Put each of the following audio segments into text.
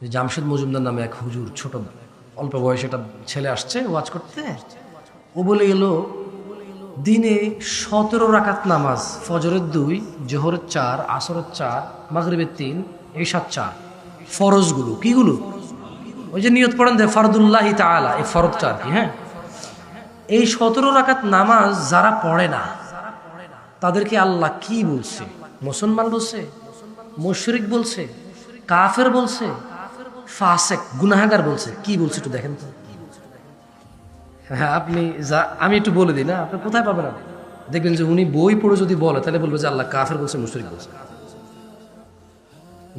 যে জামশেদ মজুমদার নামে এক হুজুর, ছোট অল্প বয়সে একটা ছেলে আসছে ওয়াজ করতে। ও বলে গেল দিনে 17 রাকাত নামাজ, ফজরের 2, জোহরের 4, আসরের 4, মাগরিবের 3, এশার 4, ফরজগুলো কিগুলো, ওই যে নিয়ত পড়েন দে ফরদুল্লাহি তাআলা, এই ফরজটা আর কি। হ্যাঁ, এই 17 রাকাত নামাজ যারা পড়ে না তাদেরকে আল্লাহ কি বলছে? মুসলমান বলছে, মুশরিক বলছে, কাফের বলছে, ফাসেক গুনাহগার বলছে, কি বলছে একটু দেখেন তো। হ্যাঁ, আপনি আমি একটু বলে দিই না, আপনি কোথায় পাবেন? আপনি দেখবেন যে উনি বই পড়ে যদি বলে তাহলে বলবে যে আল্লাহ কাফের বলছে, মুশরিক বলছে।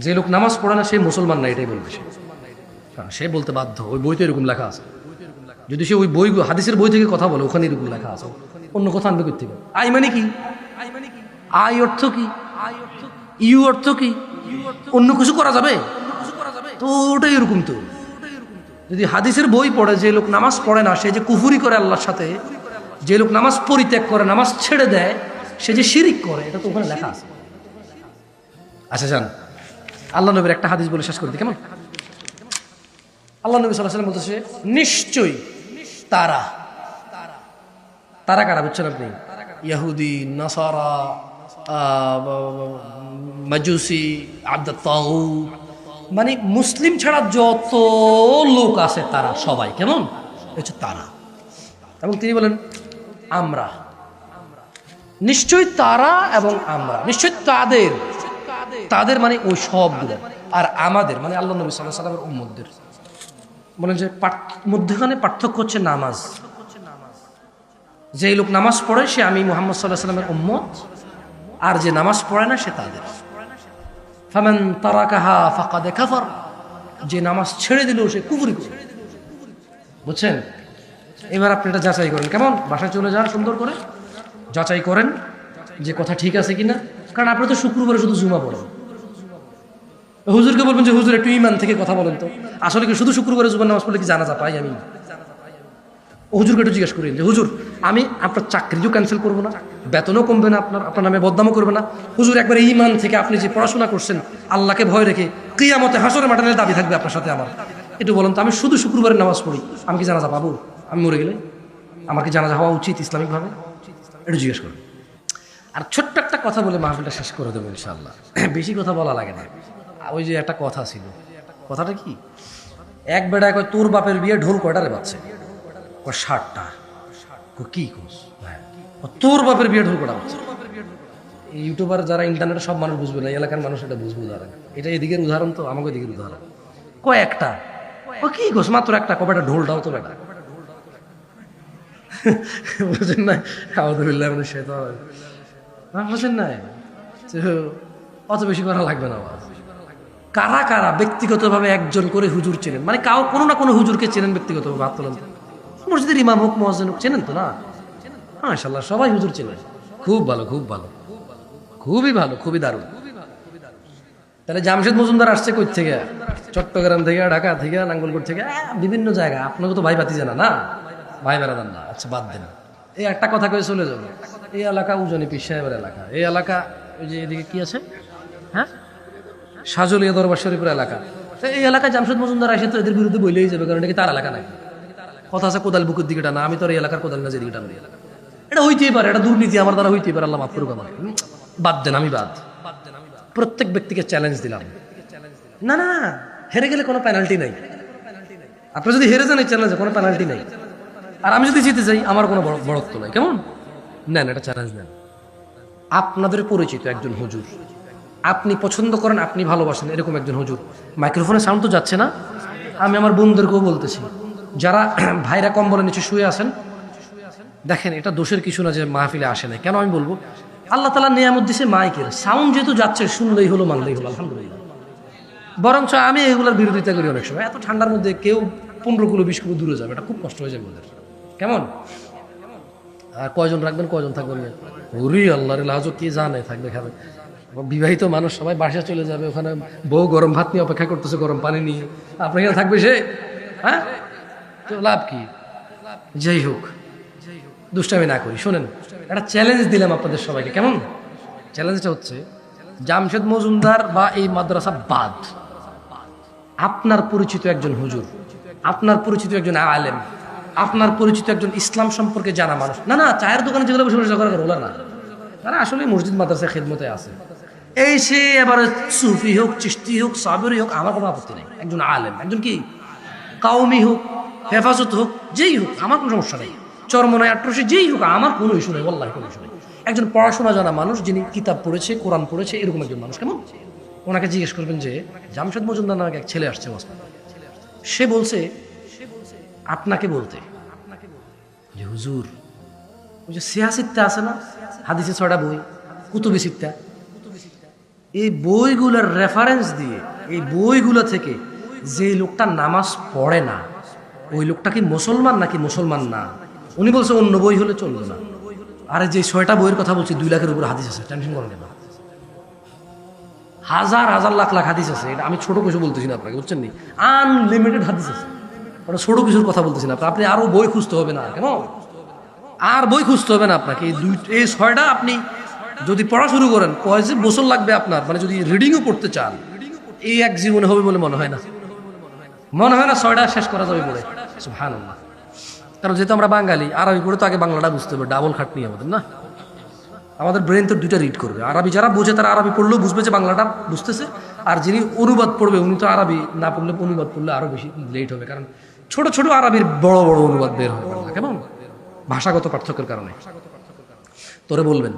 যে লোক নামাজ পড়ে না সে মুসলমান না, এটাই বলবে সে। হ্যাঁ, সে বলতে বাধ্য, ওই বইতে এরকম লেখা আছে। যদি সে ওই বই হাদিসের বই থেকে কথা বলে, ওখানে এরকম লেখা আছে, অন্য কথা আনবে করতে হবে। আই মানে কি? আই অর্থ কি? ইউ অর্থ কি? অন্য কিছু করা যাবে তো? ওটাই এরকম। তো যদি হাদিসের বই পড়ে যে লোক নামাজ পড়ে না সে যে কুফুরি করে আল্লাহর সাথে, যে লোক নামাজ পরিত্যাগ করে, নামাজ ছেড়ে দেয়, সে যে শিরিক করে, এটা তো ওখানে লেখা আছে। আচ্ছা যান, আল্লাহ নবীর একটা হাদিস বলে শেষ করে দিই, কেমন? আল্লাহ নবী সাল্লাল্লাহু আলাইহি ওয়াসাল্লাম বলতেছে নিশ্চয়ই তারা, তারা কারা বুঝছেন আপনি? ইহুদি, নাসারা, মাজুসি, আব্দুত তাগুত, মানে মুসলিম ছাড়া যত লোক আছে তারা সবাই কেমন হচ্ছে তারা। এবং তিনি বলেন আমরা, নিশ্চয়ই তারা এবং আমরা, নিশ্চয়ই তাদের, তাদের মানে ওই সবগুলো, আর আমাদের মানে আল্লাহ নবী সাল্লাল্লাহু আলাইহি ওয়াসাল্লামের উম্মতদের। বলেন যে মধ্যখানে পার্থক্য হচ্ছে নামাজ। যে লোক নামাজ পড়ে সে আমি মুহাম্মদ সাল্লাল্লাহু আলাইহি ওয়াসাল্লামের উম্মত, আর যে নামাজ পড়ে না সে তাদের। ফামান তারাকাহা ফাকাদ কাফার, যে নামাজ ছেড়ে দিল সে কুফরি করে। বুঝছেন? এবার আপনি এটা যাচাই করেন, কেমন? বাসায় চলে যান, সুন্দর করে যাচাই করেন যে কথা ঠিক আছে কিনা। কারণ আপনি তো শুক্রবারে শুধু জুমা পড়েন। হুজুরকে বলবেন যে হুজুর একটু ইমান থেকে কথা বলেন তো, আসলে কি শুধু শুক্রবারে জুমার নামাজ পড়লে কি জানাজা পাই আমি? হুজুরকে একটু জিজ্ঞেস করেন যে হুজুর আমি আপনার চাকরিও ক্যান্সেল করবো না, বেতনও কমবে না, আপনার নামে বদনামও করবে না। হুজুর একবার ইমান থেকে আপনি যে পড়াশোনা করছেন আল্লাহকে ভয় রেখে, কিয়ামতে হাসরের মাঠে দাবি থাকবে আপনার সাথে আমার, একটু বলেন তো আমি শুধু শুক্রবারের নামাজ পড়ি, আমি কি জানাজা পাবো? আমি মরে গেলে আমার কি জানাজা হওয়া উচিত ইসলামিকভাবে? একটু জিজ্ঞেস করুন। আর ছোট্ট একটা কথা বলে মাহফিলটা শেষ করে দেবো ইনশাআল্লাহ। বেশি কথা বলা লাগে না। ওই যে একটা কথা ছিল, কথাটা কি? এক বেড়ায় কয় তোর বাপের বিয়ে ঢোল কয়টারে বাজছে? 60টা। কি কোস? তোর বাপের বিয়ে ঢোল কটা বাজছে? ইউটিউবার যারা ইন্টারনেটে সব মানুষ বুঝবে না, এলাকার মানুষ এটা বুঝবে। উদাহরণ এটা এদিকের উদাহরণ, তো আমাকে এদিকের উদাহরণ। কয়েকটা কি কোস? মাত্র একটা। কবেটা ঢোলটাও তো বেটা বুঝেন না? আউযুবিল্লাহি মিনাশ শাইতানির রাজিম। বুঝেন না? অত বেশি করা লাগবে না। কারা কারা ব্যক্তিগতভাবে একজন করে হুজুর চেনেন? মানে কোনো না কোনো হুজুরকে চেনেন ব্যক্তিগতভাবে? হাত তোলেন। মসজিদের ইমাম হোক, মুয়াজ্জিন হোক, চেনেন তো না? মাশাআল্লাহ, সবাই হুজুর চেনেন। খুব ভালো, খুব ভালো, খুবই ভালো, খুবই দারুণ। তাহলে জামশেদ মজুমদার আসছে কই থেকে? চট্টগ্রাম থেকে, ঢাকা থেকে, নাঙ্গলকোট থেকে, বিভিন্ন জায়গা। আপনাকে তো ভাই বাতি জানা না, ভাই বেড়াদান না। আচ্ছা বাদ দেন, এই একটা কথা কয়ে চলে যাবে। এই এলাকা উজনি পীর সাহেবের এলাকা। এই এলাকা ওই যে এদিকে কি আছে, হ্যাঁ, সাজলিয়া দরবার শরীফের এলাকা। এই এলাকায় জামশেদ মজুমদার আসে তো এদের বিরুদ্ধে বইলেই যাবে, কারণ এটা কি তার এলাকা নাকি? কথা আছে কোদাল বুকের দিকে টানা, আমি তো এই এলাকার কোদাল না, যেদিকে টানা এটা হইতেই পারে, এটা দুর্নীতি আমার দ্বারা হইতেই পারে, আল্লাহ মাফ করুক আমাকে। বাদ দেন, আমি বাদ। প্রত্যেক ব্যক্তিকে চ্যালেঞ্জ দিলাম। না না, হেরে গেলে কোনো পেনাল্টি নাই। আপনি যদি হেরে যান এই চ্যালেঞ্জে কোনো পেনাল্টি নাই। আর আমি যদি জিতে যাই আমার কোনো বড়ত্ব নাই। কেমন? নেন, এটা চ্যালেঞ্জ নেন। আপনাদের পরিচিত একজন হুজুর, আপনি পছন্দ করেন, আপনি ভালোবাসেন, এরকম একজন হুজুর। মাইক্রোফোনে সাউন্ড তো যাচ্ছে না? আমি আমার বোনদেরকেও বলতেছি, যারা ভাইরা কম্বলের নিচে শুয়ে আছেন, দেখেন এটা দোষের কিছু না যে মাহফিলে আসে না। কেন আমি বলবো? আল্লাহ তাআলা নিয়ামত দিছে মাইকের সাউন্ড, যেহেতু যাচ্ছে শুনলেই হলো, মানলেই হলো, আলহামদুলিল্লাহ। বরঞ্চ আমি এগুলোর বিরোধিতা করি অনেক সময়। এত ঠান্ডার মধ্যে কেউ 15 কিলো 20 কিলো দূরে যাবে, এটা খুব কষ্ট হয়ে যাবে ওদের। কেমন? আর কয়জন রাখবেন, কয়জন থাকবেন? ওরে আল্লাহর লাজো, কি জানে থাকবে খাবে। বিবাহিত মানুষ সবাই বাসা চলে যাবে, ওখানে বউ গরম ভাত নিয়ে অপেক্ষা করতেছে, গরম পানি নিয়ে। আপনার এখানে থাকবে সে? হ্যাঁ, তো লাভ কি? যাই হোক, দুষ্টামি না করি। শোনেন, একটা চ্যালেঞ্জ দিলাম আপনাদের সবাইকে। কেমন? চ্যালেঞ্জটা হচ্ছে জামশেদ মজুমদার বা এই মাদ্রাসা বাদ, আপনার পরিচিত একজন হুজুর, আপনার পরিচিত একজন আলেম, আপনার পরিচিত একজন ইসলাম সম্পর্কে জানা মানুষ, না না চায়ের দোকানে যেগুলো বসে বসে ঝগড়া করে ওলা না, তারা আসলে মসজিদ মাদ্রাসা খেদমতে আছে। এই সে এবারে সুফি হোক, চিশতি হোক, সাবরি হোক, আমার কোনো আপত্তি নেই। একজন আলেম, একজন কি কাউমি হোক, হেফাজত হোক, যেই হোক, আমার কোনো সমস্যা নেই। চরমনায় আট্রসি যেই হোক, আমার কোনো ইস্যু নেই, ওয়াল্লাহি কোনো ইস্যু নেই। একজন পড়াশোনা জানা মানুষ, যিনি কিতাব পড়েছে, কোরআন পড়েছে, এরকম একজন মানুষ, কেমন ওনাকে জিজ্ঞেস করবেন যে জামশেদ মজুমদার নামে এক ছেলে আসছে ওয়াজে, সে বলছে আপনাকে বলতে যে হুজুর ওই যে সিয়াসিত্তা আছে না, হাদিসে 6টা বই, কুতুবি সিত্তা, এই বইগুলোর রেফারেন্স দিয়ে, এই বইগুলো থেকে যে লোকটা নামাজ পড়ে না ওই লোকটা কি মুসলমান নাকি মুসলমান না? উনি বলছে অন্য বই হলে চলবে না। আরে যে 6টা বইয়ের কথা বলছি 2 লাখের উপর হাদিস আছে, টেনশন করেন কেন? হাজার হাজার লাখ লাখ হাদিস আছে, এটা আমি ছোট কিছু বলতেছি না আপনাকে, বুঝছেন নি? আনলিমিটেড হাদিস আছে, ওটা ছোট কিছুর কথা বলতেছি না। আপনি আরো বই খুঁজতে হবে না, কেন আর বই খুঁজতে হবে না আপনাকে। এই 6টা আপনি যদি পড়া শুরু করেন, কয়েক বছর লাগবে আপনার, মানে যদি রিডিংও পড়তে চান, এই এক জীবনে হবে বলে মনে হয় না। মনে হয় না 6টা শেষ করা যাবে পড়ে, সুবহানাল্লাহ। কারণ যেহেতু আমরা বাঙালি, আরবি পড়ে তো আগে বাংলাটা বুঝতে হবে, ডাবল খাটনি আমাদের না। আমাদের ব্রেন তো 2টা রিড করবে, আরবি যারা বোঝে তারা আরবি পড়লেও বুঝবে যে বাংলাটা বুঝতেছে, আর যিনি অনুবাদ পড়বে উনি তো আরবি না পড়লে, অনুবাদ পড়লে আরো বেশি লেট হবে, কারণ ছোট ছোট আরবির বড় বড় অনুবাদ বের হবে, কেমন ভাষাগত পার্থক্যের কারণে। তোরে বলবেন